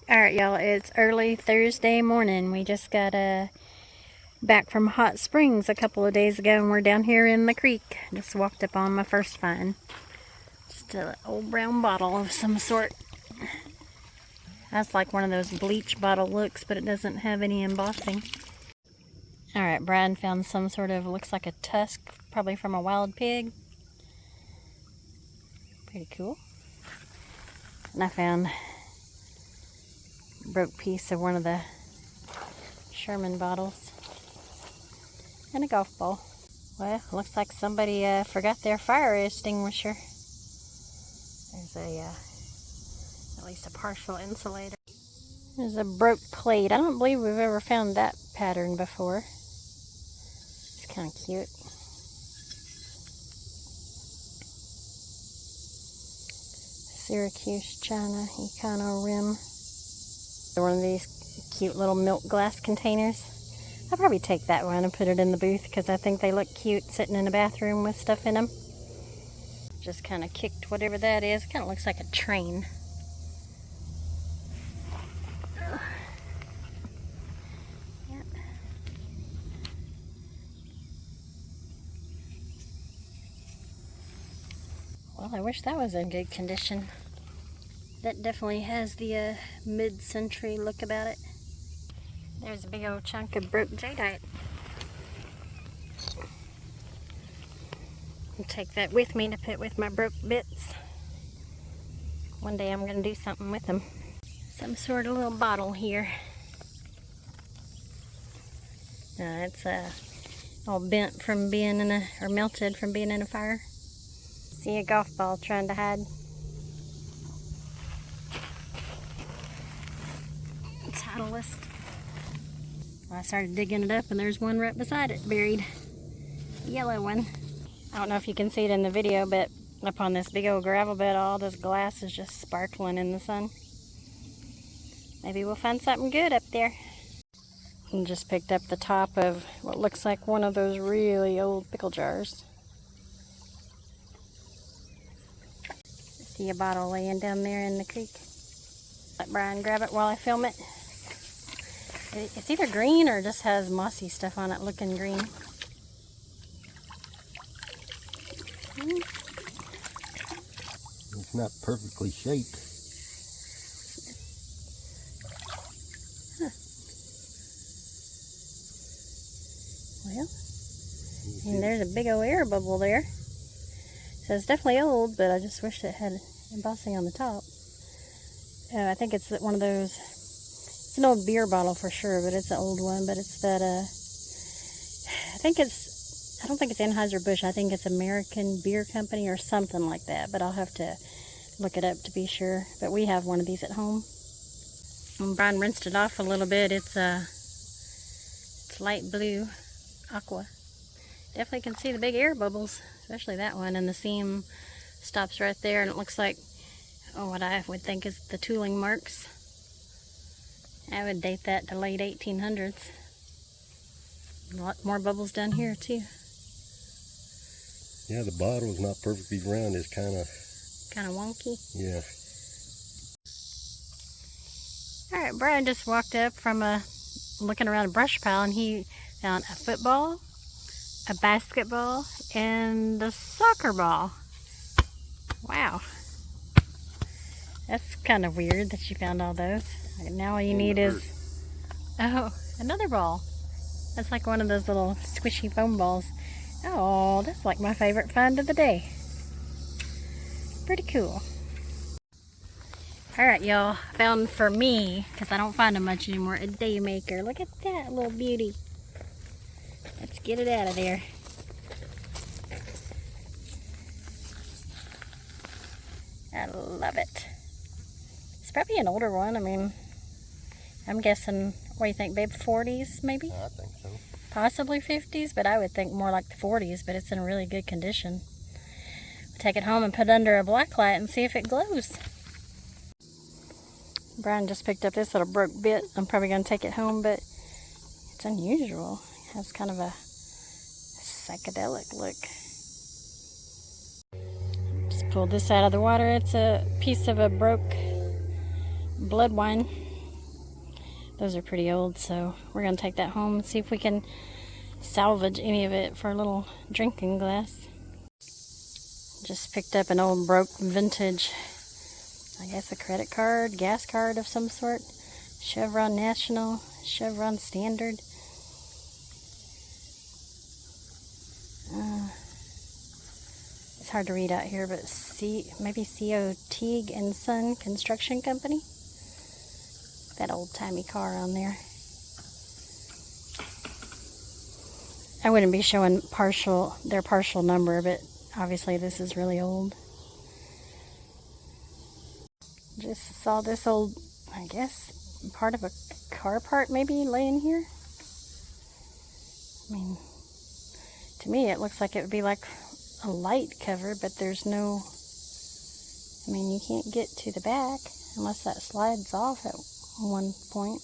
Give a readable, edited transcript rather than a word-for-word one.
Alright, y'all, it's early Thursday morning. We just got back from Hot Springs a couple of days ago, and we're down here in the creek. Just walked up on my first find. Just an old brown bottle of some sort. That's like one of those bleach bottle looks, but it doesn't have any embossing. Alright, Brian found some sort of, looks like a tusk, probably from a wild pig. Pretty cool. And I found a broke piece of one of the Sherman bottles. And a golf ball. Well, looks like somebody forgot their fire extinguisher. There's at least a partial insulator. There's a broke plate. I don't believe we've ever found that pattern before. It's kind of cute. Syracuse China Econo rim. One of these cute little milk glass containers. I'll probably take that one and put it in the booth because I think they look cute sitting in a bathroom with stuff in them. Just kind of kicked whatever that is. Kind of looks like a train. Yep. Well, I wish that was in good condition. That definitely has the mid-century look about it. There's a big old chunk of broke jadeite. I'll take that with me to put with my broke bits. One day I'm going to do something with them. Some sort of little bottle here. It's all bent from being in or melted from being in a fire. See a golf ball trying to hide. Titleist. Well, I started digging it up and there's one right beside it buried. A yellow one. I don't know if you can see it in the video, but up on this big old gravel bed, all this glass is just sparkling in the sun. Maybe we'll find something good up there. And just picked up the top of what looks like one of those really old pickle jars. I see a bottle laying down there in the creek. Let Brian grab it while I film it. It's either green or just has mossy stuff on it looking green. It's not perfectly shaped. Huh. Well, and there's a big old air bubble there. So it's definitely old, but I just wish it had embossing on the top. I think it's one of those, it's an old beer bottle for sure, but it's an old one. But it's that, I don't think it's Anheuser-Busch. I think it's American Beer Company or something like that. But I'll have to look it up to be sure. But we have one of these at home. When Brian rinsed it off a little bit, it's light blue, aqua. Definitely can see the big air bubbles, especially that one. And the seam stops right there, and it looks like, what I would think is the tooling marks. I would date that to late 1800s. A lot more bubbles down here too. Yeah, the bottle is not perfectly round. It's kind of wonky. Yeah. All right, Brian just walked up from looking around a brush pile, and he found a football, a basketball, and a soccer ball. Wow. That's kind of weird that you found all those. Now all you need is, another ball. That's like one of those little squishy foam balls. Oh, that's like my favorite find of the day. Pretty cool. Alright, y'all. Found for me, because I don't find them much anymore, a day maker. Look at that little beauty. Let's get it out of there. I love it. It's probably an older one. I mean, I'm guessing, what do you think, babe? 40s maybe? I think so. Possibly 50s, but I would think more like the 40s, but it's in really good condition. We'll take it home and put it under a black light and see if it glows. Brian just picked up this little broke bit. I'm probably going to take it home, but it's unusual. It has kind of a psychedelic look. Just pulled this out of the water. It's a piece of a broke blood wine. Those are pretty old, so we're going to take that home and see if we can salvage any of it for a little drinking glass. Just picked up an old broke vintage, I guess a credit card, gas card of some sort. Chevron National, Chevron Standard. It's hard to read out here, but maybe C.O. Teague and Son Construction Company. That old-timey car on there. I wouldn't be showing their partial number, but obviously this is really old. Just saw this old, I guess, part of a car part maybe laying here. I mean, to me it looks like it would be like a light cover, but there's no, I mean, you can't get to the back unless that slides off at one point.